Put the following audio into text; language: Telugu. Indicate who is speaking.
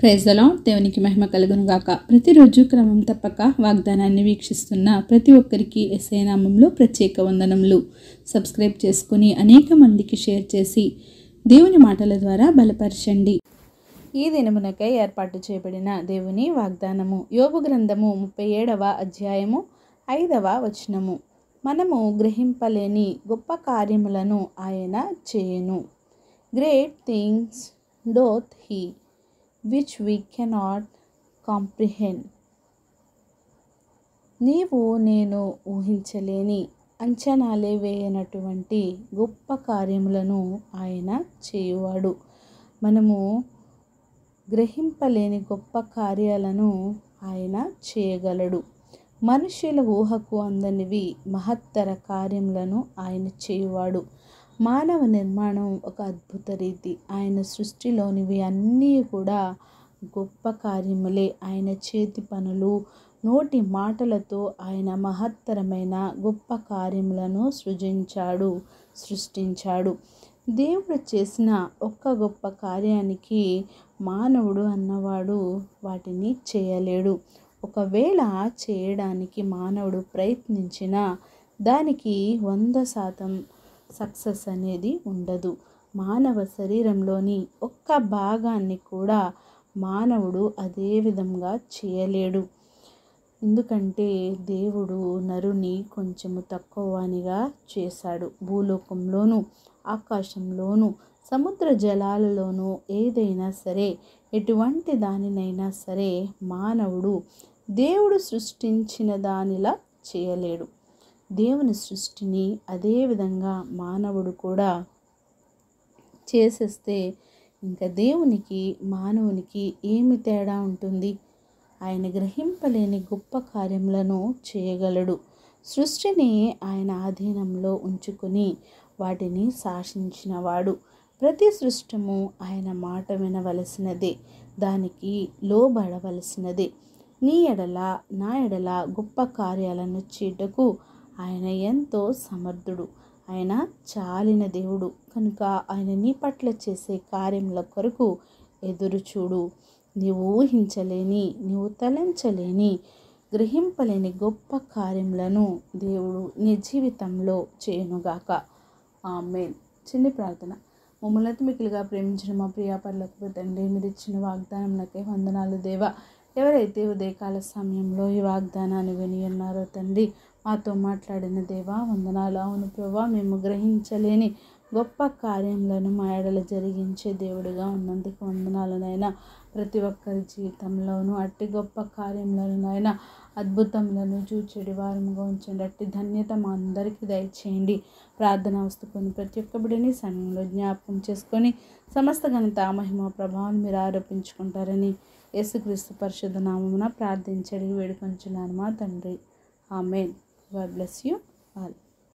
Speaker 1: Praise the lord. దేవునికి మహిమ కలుగును గాక. ప్రతిరోజు క్రమం తప్పక వాగ్దానాన్ని వీక్షిస్తున్న ప్రతి ఒక్కరికి యేసయ్య నామములో ప్రత్యేక వందనములు. సబ్స్క్రైబ్ చేసుకుని అనేక మందికి షేర్ చేసి దేవుని మాటల ద్వారా బలపరచండి. ఈ దినమునకై ఏర్పాటు చేయబడిన దేవుని వాగ్దానము యోబు గ్రంథము 37వ అధ్యాయము 5వ వచనము. మనము గ్రహింపలేని గొప్ప కార్యములను ఆయన చేయును. Great things doth he which we cannot comprehend. నీవు నేను ఊహించలేని, అంచనాలే వేయనటువంటి గొప్ప కార్యములను ఆయన చేయువాడు. మనము గ్రహింపలేని గొప్ప కార్యాలను ఆయన చేయగలడు. మనుషుల ఊహకు అందనివి మహత్తర కార్యములను ఆయన చేయువాడు. మానవ నిర్మాణం ఒక అద్భుత రీతి. ఆయన సృష్టిలోనివి అన్నీ కూడా గొప్ప కార్యములే. ఆయన చేతి పనులు, నోటి మాటలతో ఆయన మహత్తరమైన గొప్ప కార్యములను సృష్టించాడు. దేవుడు చేసిన ఒక్క గొప్ప కార్యానికి మానవుడు అన్నవాడు వాటిని చేయలేడు. ఒకవేళ చేయడానికి మానవుడు ప్రయత్నించినా దానికి 100% సక్సెస్ అనేది ఉండదు. మానవ శరీరంలోని ఒక్క భాగాన్ని కూడా మానవుడు అదే విధంగా చేయలేడు. ఎందుకంటే దేవుడు నరుని కొంచెము తక్కువనిగా చేశాడు. భూలోకంలోను, ఆకాశంలోను, సముద్ర జలాలలోనూ ఏదైనా సరే, ఎటువంటి దానినైనా సరే మానవుడు దేవుడు సృష్టించిన దానిలా చేయలేడు. దేవుని సృష్టిని అదే విధంగా మానవుడు కూడా చేసేస్తే ఇంకా దేవునికి మానవునికి ఏమి తేడా ఉంటుంది? ఆయన గ్రహింపలేని గొప్ప కార్యములను చేయగలడు. సృష్టిని ఆయన ఆధీనంలో ఉంచుకుని వాటిని శాసించినవాడు. ప్రతి సృష్టము ఆయన మాట వినవలసినదే, దానికి లోబడవలసినదే. నీ ఎడల నా ఎడల గొప్ప కార్యాలను చేయటకు ఆయన ఎంతో సమర్థుడు. ఆయన చాలిన దేవుడు కనుక ఆయన నీ పట్ల చేసే కార్యముల కొరకు ఎదురు చూడు. నీవు ఊహించలేని, నీవు తలంచలేని, గ్రహింపలేని గొప్ప కార్యములను దేవుడు నీ జీవితంలో చేయునుగాక. ఆమేన్. చిన్ని ప్రార్థన. మమ్మల్ని అతిమికిలిగా ప్రేమించిన మా ప్రియ పరలోకపు తండ్రి, మీరు ఇచ్చిన వాగ్దానంలకై వందనాలు దేవా. ఎవరైతే ఉదయకాల సమయంలో ఈ వాగ్దానాన్ని విని ఉన్నారో తండ్రి, మాతో మాట్లాడిన దేవా వందనాలు. అవును ప్రభా, మేము గ్రహించలేని గొప్ప కార్యములను మా ఎడల జరిగించే దేవుడిగా ఉన్నందుకు వందనాలు నాయనా. ప్రతి ఒక్కరి జీవితంలోనూ అట్టి గొప్ప కార్యములను నాయనా, అద్భుతములను చూచెడి వారముగా ఉంచండి. అట్టి ధన్యత మా అందరికీ దయచేయండి. ప్రార్థన వస్తుకొని ప్రతి ఒక్క బిడ్డని సమయంలో జ్ఞాపకం చేసుకొని సమస్త ఘనత, మహిమ, ప్రభావం మీరు ఆరోపించుకుంటారని యేసుక్రీస్తు పరిశుద్ధ నామమున ప్రార్థించడి వేడుకొంచున్నాను మా తండ్రి. ఆమేన్. God bless you all.